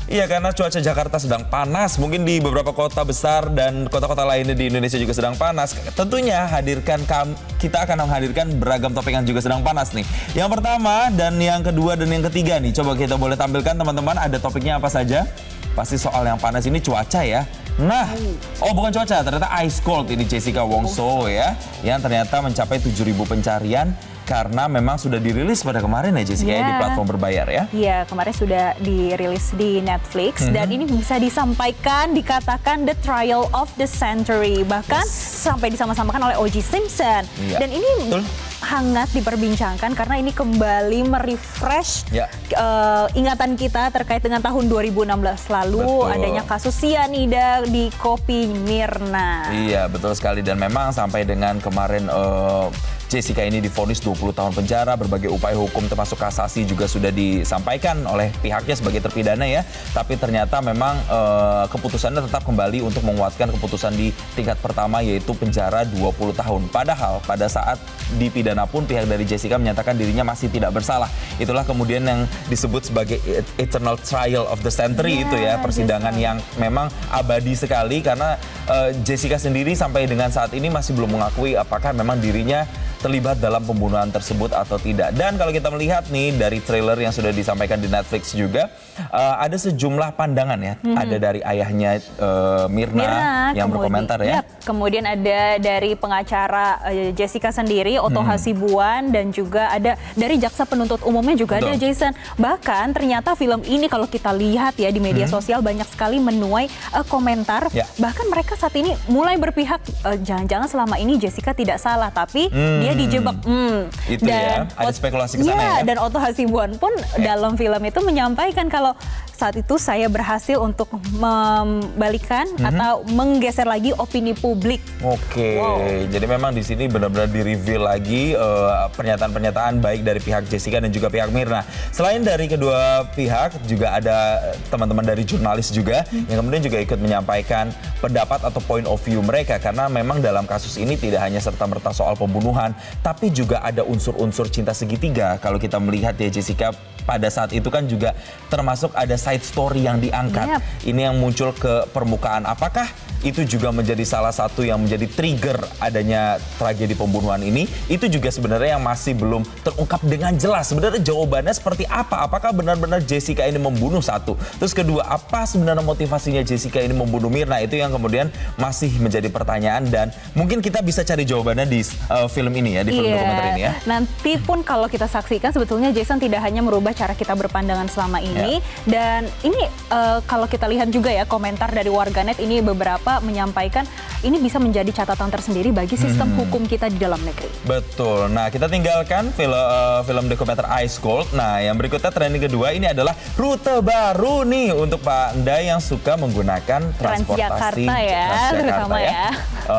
Iya, karena cuaca Jakarta sedang panas. Mungkin di beberapa kota besar dan kota-kota lainnya di Indonesia juga sedang panas. Tentunya kita akan menghadirkan beragam topik yang juga sedang panas nih. Yang pertama dan yang kedua dan yang ketiga nih. Coba kita boleh tampilkan teman-teman, ada topiknya apa saja? Pasti soal yang panas ini cuaca ya. Nah, bukan cuaca, ternyata Ice Cold ini Jessica Wongso ya. Yang ternyata mencapai 7.000 pencarian. Karena memang sudah dirilis pada kemarin ya Jessica ya, di platform berbayar ya. Iya, kemarin sudah dirilis di Netflix dan ini bisa dikatakan the trial of the century. Bahkan sampai disama-samakan oleh O.J. Simpson. Dan ini hangat diperbincangkan karena ini kembali merefresh ingatan kita terkait dengan tahun 2016 lalu. Adanya kasus sianida di kopi Mirna. Iya, betul sekali, dan memang sampai dengan kemarin Jessica ini divonis 20 tahun penjara, berbagai upaya hukum termasuk kasasi juga sudah disampaikan oleh pihaknya sebagai terpidana ya. Tapi ternyata memang keputusannya tetap kembali untuk menguatkan keputusan di tingkat pertama, yaitu penjara 20 tahun. Padahal pada saat dipidana pun pihak dari Jessica menyatakan dirinya masih tidak bersalah. Itulah kemudian yang disebut sebagai eternal trial of the century itu ya, persidangan yang memang abadi sekali karena Jessica sendiri sampai dengan saat ini masih belum mengakui apakah memang dirinya terlibat dalam pembunuhan tersebut atau tidak. Dan kalau kita melihat nih dari trailer yang sudah disampaikan di Netflix juga, ada sejumlah pandangan ya. Ada dari ayahnya Mirna yang berkomentar ya. Kemudian ada dari pengacara Jessica sendiri, Otto Hasibuan, dan juga ada dari jaksa penuntut umumnya juga ada Jason. Bahkan ternyata film ini kalau kita lihat ya di media sosial banyak sekali menuai komentar. Bahkan mereka saat ini mulai berpihak jangan-jangan selama ini Jessica tidak salah, tapi dia dijebak. Itu dan ya, ada spekulasi ke sana ya. Dan Otto Hasibuan pun dalam film itu menyampaikan kalau saat itu saya berhasil untuk membalikan atau menggeser lagi opini publik. Jadi memang di sini benar-benar di-reveal lagi pernyataan-pernyataan baik dari pihak Jessica dan juga pihak Mirna. Selain dari kedua pihak, juga ada teman-teman dari jurnalis juga yang kemudian juga ikut menyampaikan pendapat atau point of view mereka, karena memang dalam kasus ini tidak hanya serta-merta soal pembunuhan, tapi juga ada unsur-unsur cinta segitiga. Kalau kita melihat ya Jessica pada saat itu kan juga termasuk ada side story yang diangkat. Ini yang muncul ke permukaan. Apakah itu juga menjadi salah satu yang menjadi trigger adanya tragedi pembunuhan ini? Itu juga sebenarnya yang masih belum terungkap dengan jelas. Sebenarnya jawabannya seperti apa? Apakah benar-benar Jessica ini membunuh satu? Terus kedua, apa sebenarnya motivasinya Jessica ini membunuh Mirna? Itu yang kemudian masih menjadi pertanyaan, dan mungkin kita bisa cari jawabannya di film ini ya, di film dokumenter ini ya. Nanti pun kalau kita saksikan sebetulnya Jason tidak hanya merubah cara kita berpandangan selama ini, dan ini kalau kita lihat juga ya komentar dari warganet ini beberapa menyampaikan ini bisa menjadi catatan tersendiri bagi sistem hukum kita di dalam negeri. Betul. Nah, kita tinggalkan film dokumenter Ice Cold. Nah, yang berikutnya trending kedua ini adalah rute baru nih untuk Pak Anda yang suka menggunakan transportasi terutama ya.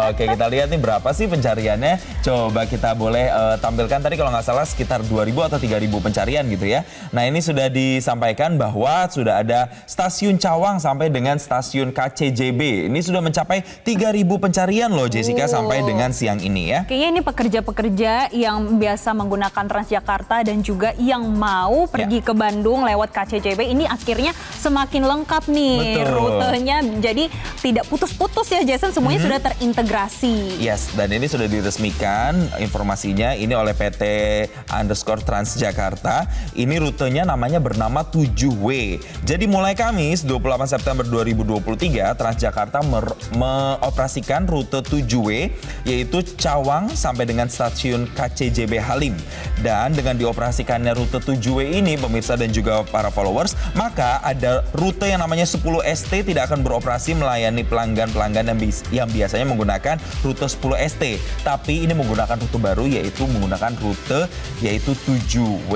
Oke, kita lihat nih berapa sih pencariannya. Coba kita boleh tampilkan, tadi kalau nggak salah sekitar 2.000 atau 3.000 pencarian gitu ya. Nah, ini sudah disampaikan bahwa sudah ada stasiun Cawang sampai dengan stasiun KCJB. Ini sudah mencapai 3.000 pencarian loh Jessica sampai dengan siang ini ya. Kayaknya ini pekerja-pekerja yang biasa menggunakan Transjakarta dan juga yang mau pergi ke Bandung lewat KCJB ini akhirnya semakin lengkap nih rutenya. Jadi tidak putus-putus ya Jason, semuanya sudah terintegrasi. Yes, dan ini sudah diresmikan informasinya ini oleh PT_Transjakarta. Ini rutenya namanya bernama 7W. Jadi mulai Kamis 28 September 2023 Transjakarta mengoperasikan rute 7W, yaitu Cawang sampai dengan stasiun KCJB Halim. Dan dengan dioperasikannya rute 7W ini pemirsa dan juga para followers, maka ada rute yang namanya 10ST tidak akan beroperasi melayani pelanggan-pelanggan yang biasanya menggunakan rute 10ST. Tapi ini menggunakan rute baru, yaitu menggunakan rute yaitu 7W.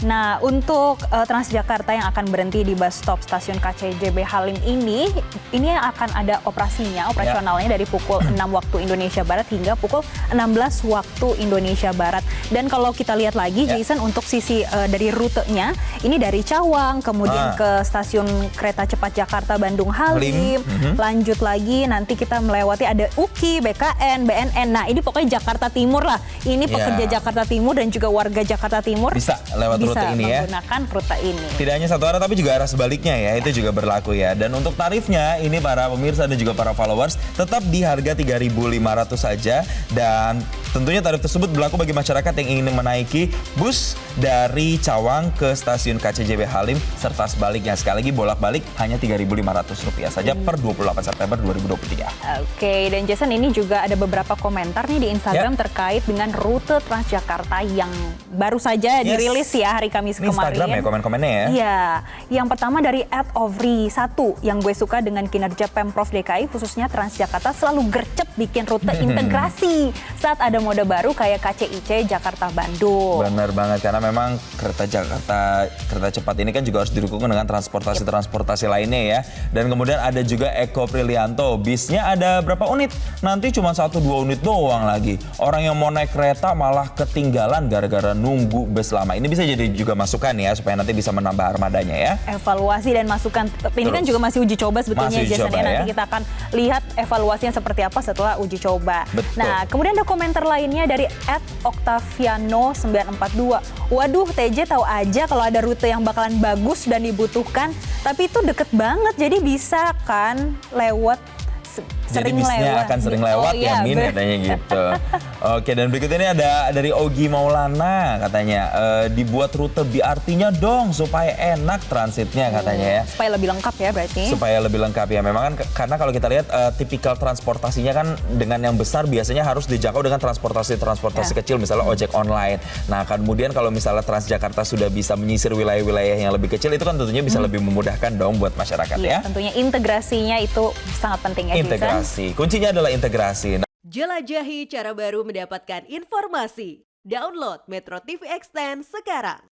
Nah, untuk Transjakarta yang akan berhenti di bus stop stasiun KCJB Halim ini akan ada operasi beroperasinya, operasionalnya dari pukul 6 waktu Indonesia Barat hingga pukul 16 waktu Indonesia Barat. Dan kalau kita lihat lagi, Jason, untuk sisi dari rutenya, ini dari Cawang, kemudian ke stasiun kereta cepat Jakarta Bandung Halim, lanjut lagi nanti kita melewati ada UKI, BKN, BNN. Nah, ini pokoknya Jakarta Timur lah. Ini pekerja Jakarta Timur dan juga warga Jakarta Timur bisa lewat rute ini ya. Bisa menggunakan rute ini. Tidak hanya satu arah tapi juga arah sebaliknya ya, itu juga berlaku ya. Dan untuk tarifnya ini para pemirsa dan juga para followers tetap di harga 3.500 saja, dan tentunya tarif tersebut berlaku bagi masyarakat yang ingin menaiki bus dari Cawang ke stasiun KCJB Halim serta sebaliknya. Sekali lagi bolak-balik hanya Rp3.500 saja per 28 September 2023. Oke, dan Jason, ini juga ada beberapa komentar nih di Instagram terkait dengan rute Transjakarta yang baru saja dirilis ya hari Kamis ini kemarin. Instagram ya komen-komennya ya. Iya, yang pertama dari @ovri1, yang gue suka dengan kinerja Pemprov DKI khususnya Transjakarta selalu gercep bikin rute integrasi saat ada mode baru kayak KCIC Jakarta Bandung. Benar banget, karena memang kereta cepat ini kan juga harus didukung dengan transportasi lainnya ya. Dan kemudian ada juga Eko Prilianto, bisnya ada berapa unit? Nanti cuma 1-2 unit doang lagi. Orang yang mau naik kereta malah ketinggalan gara-gara nunggu bus lama. Ini bisa jadi juga masukan ya, supaya nanti bisa menambah armadanya ya. Evaluasi dan masukan. Ini kan juga masih uji coba sebetulnya, Jason, ya. Nanti kita akan lihat evaluasinya seperti apa setelah uji coba. Betul. Nah, kemudian ada komentar lainnya dari @Octaviano942. Waduh, TJ tahu aja kalau ada rute yang bakalan bagus dan dibutuhkan, tapi itu deket banget, jadi bisa kan lewat. Jadi bisnya akan sering lewat ya, Min, katanya gitu. Oke, dan berikut ini ada dari Ogi Maulana, katanya dibuat rute BRT-nya dong supaya enak transitnya, katanya ya. Supaya lebih lengkap ya berarti. Supaya lebih lengkap ya. Memang kan karena kalau kita lihat tipikal transportasinya kan dengan yang besar biasanya harus dijangkau dengan transportasi kecil, misalnya ojek online. Nah, kemudian kalau misalnya Transjakarta sudah bisa menyisir wilayah-wilayah yang lebih kecil, itu kan tentunya bisa lebih memudahkan dong buat masyarakat ya. Tentunya integrasinya itu sangat penting ya, integrasi. Kuncinya adalah integrasi. Jelajahi cara baru mendapatkan informasi. Download Metro TV Extend sekarang.